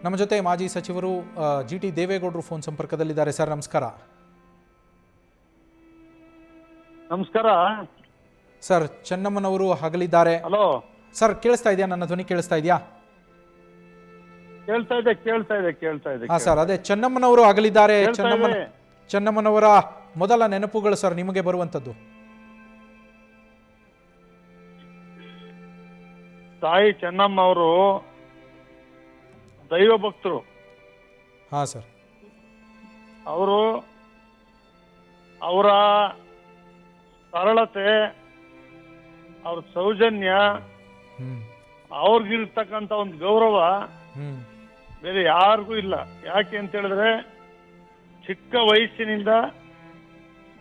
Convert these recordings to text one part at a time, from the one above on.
ನಮ್ಮ ಜೊತೆ ಮಾಜಿ ಸಚಿವರು GT ದೇವೇಗೌಡರು ಫೋನ್ ಸಂಪರ್ಕದಲ್ಲಿದ್ದಾರೆ. ಸರ್ ನಮಸ್ಕಾರ. ನಮಸ್ಕಾರ ಸರ್, ಚೆನ್ನಮ್ಮನವರು ಅಗಲಿದ್ದಾರೆ. ಹಲೋ ಸರ್, ಕೇಳಿಸ್ತಾ ಇದೆಯಾ? ನನ್ನ ಧ್ವನಿ ಕೇಳಿಸ್ತಾ ಇದೆಯಾ? ಕೇಳ್ತಾ ಇದೆ. ಹಾ ಸರ್, ಅದೇ ಚೆನ್ನಮ್ಮನವರು ಅಗಲಿದ್ದಾರೆ. ಚೆನ್ನಮ್ಮನವರ ಮೊದಲ ನೆನಪುಗಳು ಸರ್ ನಿಮಗೆ ಬರುವಂತದ್ದು? ತಾಯಿ ಚೆನ್ನಮ್ಮ ಅವರು ದೈವ ಭಕ್ತರು. ಹಾ ಸರ್. ಅವರು ಅವರ ಸರಳತೆ, ಅವ್ರ ಸೌಜನ್ಯ, ಅವ್ರಿಗಿರ್ತಕ್ಕಂಥ ಒಂದು ಗೌರವ ಬೇರೆ ಯಾರಿಗೂ ಇಲ್ಲ. ಯಾಕೆ ಅಂತ ಹೇಳಿದ್ರೆ, ಚಿಕ್ಕ ವಯಸ್ಸಿನಿಂದ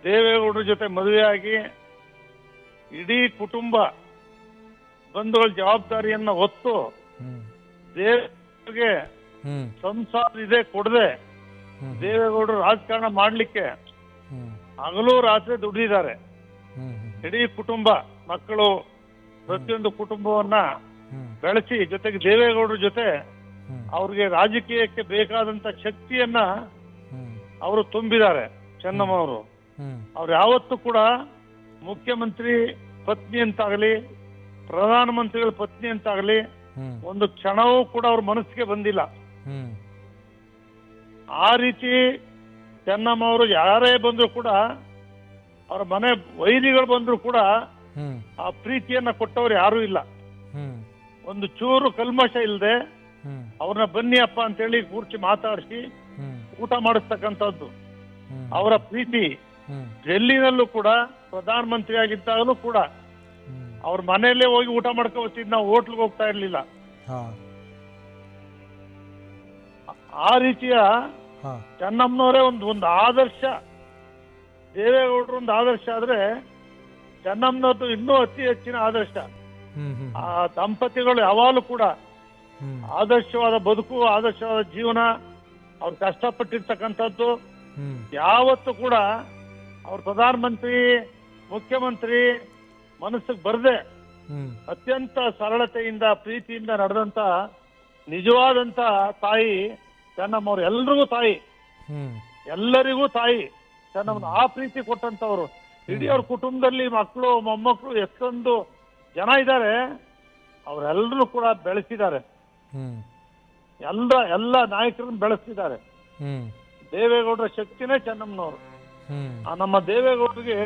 ದೇವೇಗೌಡರ ಜೊತೆ ಮದುವೆಯಾಗಿ ಇಡೀ ಕುಟುಂಬ ಬಂಧುಗಳ ಜವಾಬ್ದಾರಿಯನ್ನ ಹೊತ್ತು ದೇವರಿಗೆ ಸಂಸಾರ ಇದೆ ಕೊಡದೆ ದೇವೇಗೌಡರು ರಾಜಕಾರಣ ಮಾಡ್ಲಿಕ್ಕೆ ಹಗಲು ರಾತ್ರಿ ದುಡಿದಿದ್ದಾರೆ. ಇಡೀ ಕುಟುಂಬ, ಮಕ್ಕಳು, ಪ್ರತಿಯೊಂದು ಕುಟುಂಬವನ್ನ ಬೆಳೆಸಿ, ಜೊತೆಗೆ ದೇವೇಗೌಡರ ಜೊತೆ ಅವ್ರಿಗೆ ರಾಜಕೀಯಕ್ಕೆ ಬೇಕಾದಂತ ಶಕ್ತಿಯನ್ನ ಅವರು ತುಂಬಿದ್ದಾರೆ. ಚೆನ್ನಮ್ಮ ಅವರು ಅವ್ರು ಯಾವತ್ತೂ ಕೂಡ ಮುಖ್ಯಮಂತ್ರಿ ಪತ್ನಿ ಅಂತಾಗಲಿ, ಪ್ರಧಾನಮಂತ್ರಿಗಳ ಪತ್ನಿ ಅಂತಾಗಲಿ ಒಂದು ಕ್ಷಣವೂ ಕೂಡ ಅವ್ರ ಮನಸ್ಸಿಗೆ ಬಂದಿಲ್ಲ. ಆ ರೀತಿ ಚೆನ್ನಮ್ಮ ಅವರು ಯಾರೇ ಬಂದ್ರು ಕೂಡ, ಅವ್ರ ಮನೆ ವೈರಿಗಳು ಬಂದ್ರು ಕೂಡ ಆ ಪ್ರೀತಿಯನ್ನ ಕೊಟ್ಟವ್ರು ಯಾರು ಇಲ್ಲ. ಒಂದು ಚೂರು ಕಲ್ಮಶ ಇಲ್ಲದೆ ಅವ್ರನ್ನ ಬನ್ನಿ ಅಪ್ಪ ಅಂತೇಳಿ ಕೂರ್ಚಿ ಮಾತಾಡಿಸಿ ಊಟ ಮಾಡಿಸ್ತಕ್ಕಂಥದ್ದು ಅವರ ಪ್ರೀತಿ. ಡೆಲ್ಲಿನಲ್ಲೂ ಕೂಡ ಪ್ರಧಾನಮಂತ್ರಿ ಆಗಿದ್ದಾಗಲೂ ಕೂಡ ಅವ್ರ ಮನೆಯಲ್ಲೇ ಹೋಗಿ ಊಟ ಮಾಡ್ಕೊಬರ್ತಿದ್, ನಾವು ಹೋಟ್ಲ್ಗೆ ಹೋಗ್ತಾ ಇರ್ಲಿಲ್ಲ. ಆ ರೀತಿಯ ಚೆನ್ನಮ್ಮನವರೇ ಒಂದು ಆದರ್ಶ. ದೇವೇಗೌಡರು ಒಂದು ಆದರ್ಶ ಆದ್ರೆ ಚೆನ್ನಮ್ಮನವ್ರದ್ದು ಇನ್ನೂ ಅತಿ ಹೆಚ್ಚಿನ ಆದರ್ಶ. ಆ ದಂಪತಿಗಳು ಯಾವಾಗಲೂ ಕೂಡ ಆದರ್ಶವಾದ ಬದುಕು, ಆದರ್ಶವಾದ ಜೀವನ, ಅವ್ರು ಕಷ್ಟಪಟ್ಟಿರ್ತಕ್ಕಂಥದ್ದು ಯಾವತ್ತೂ ಕೂಡ ಅವ್ರ ಪ್ರಧಾನಮಂತ್ರಿ, ಮುಖ್ಯಮಂತ್ರಿ ಮನಸ್ಸಿಗೆ ಬರದೆ ಅತ್ಯಂತ ಸರಳತೆಯಿಂದ, ಪ್ರೀತಿಯಿಂದ ನಡೆದಂತ ನಿಜವಾದಂತ ತಾಯಿ ಚೆನ್ನಮ್ಮ ಅವ್ರು. ಎಲ್ರಿಗೂ ತಾಯಿ, ಎಲ್ಲರಿಗೂ ತಾಯಿ ಚೆನ್ನಮ್ಮನ ಆ ಪ್ರೀತಿ ಕೊಟ್ಟಂತವ್ರು. ಇಡೀ ಅವ್ರ ಕುಟುಂಬದಲ್ಲಿ ಮಕ್ಕಳು, ಮೊಮ್ಮಕ್ಕಳು ಎಷ್ಟೊಂದು ಜನ ಇದ್ದಾರೆ, ಅವರೆಲ್ಲರೂ ಕೂಡ ಬೆಳೆಸಿದ್ದಾರೆ. ಎಲ್ಲ ನಾಯಕರನ್ನು ಬೆಳೆಸಿದ್ದಾರೆ. ದೇವೇಗೌಡರ ಶಕ್ತಿನೇ ಚೆನ್ನಮ್ಮನವರು. ನಮ್ಮ ದೇವೇಗೌಡರಿಗೆ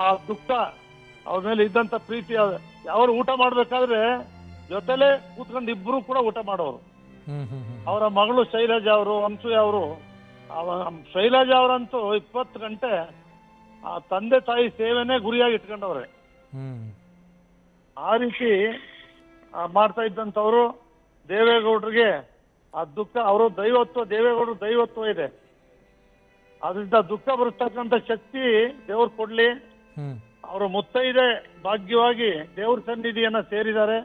ಆ ದುಃಖ, ಅವ್ರ ಮೇಲೆ ಇದ್ದಂತ ಪ್ರೀತಿ, ಯಾವ ಊಟ ಮಾಡ್ಬೇಕಾದ್ರೆ ಜೊತೆಲೆ ಕೂತ್ಕೊಂಡು ಇಬ್ರು ಕೂಡ ಊಟ ಮಾಡೋರು. ಅವರ ಮಗಳು ಶೈಲಜಾ ಅವರು, ಅನ್ಸೂಯ ಅವರು, ಶೈಲಜಾ ಅವರಂತೂ 20 ಗಂಟೆ ಆ ತಂದೆ ತಾಯಿ ಸೇವೆನೇ ಗುರಿಯಾಗಿ ಇಟ್ಕೊಂಡವ್ರೆ. ಆ ರೀತಿ ಮಾಡ್ತಾ ಇದ್ದಂಥವ್ರು. ದೇವೇಗೌಡರಿಗೆ ಆ ದುಃಖ, ಅವರು ದೈವತ್ವ, ದೇವೇಗೌಡರು ದೈವತ್ವ ಇದೆ. ಅದರಿಂದ ದುಃಖ ಬರ್ತಕ್ಕಂಥ ಶಕ್ತಿ ದೇವ್ರು ಕೊಡ್ಲಿ. ಅವರು ಮುತ್ತೈದೆ ಭಾಗ್ಯವಾಗಿ ದೇವ್ರ ಸನ್ನಿಧಿಯನ್ನ ಸೇರಿದ್ದಾರೆ.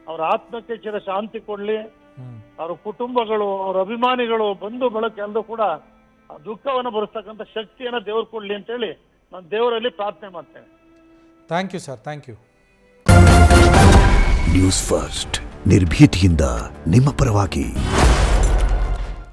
ಅವ್ರ ಆತ್ಮಕ್ಕೆ ಚಿರ ಶಾಂತಿ ಕೊಡ್ಲಿ. ಅವ್ರ ಕುಟುಂಬಗಳು, ಅವ್ರ ಅಭಿಮಾನಿಗಳು, ಬಂಧು ಬಳಗ ಎಲ್ಲರೂ ಕೂಡ ಆ ದುಃಖವನ್ನು ಬರ್ತಕ್ಕಂಥ ಶಕ್ತಿಯನ್ನ ದೇವ್ರು ಕೊಡ್ಲಿ ಅಂತೇಳಿ ನಾನು ದೇವರಲ್ಲಿ ಪ್ರಾರ್ಥನೆ ಮಾಡ್ತೇನೆ. Thank you sir, thank you. News first, ನಿರ್ಭೀತಿಯಿಂದ ನಿಮ್ಮ ಪರವಾಗಿ.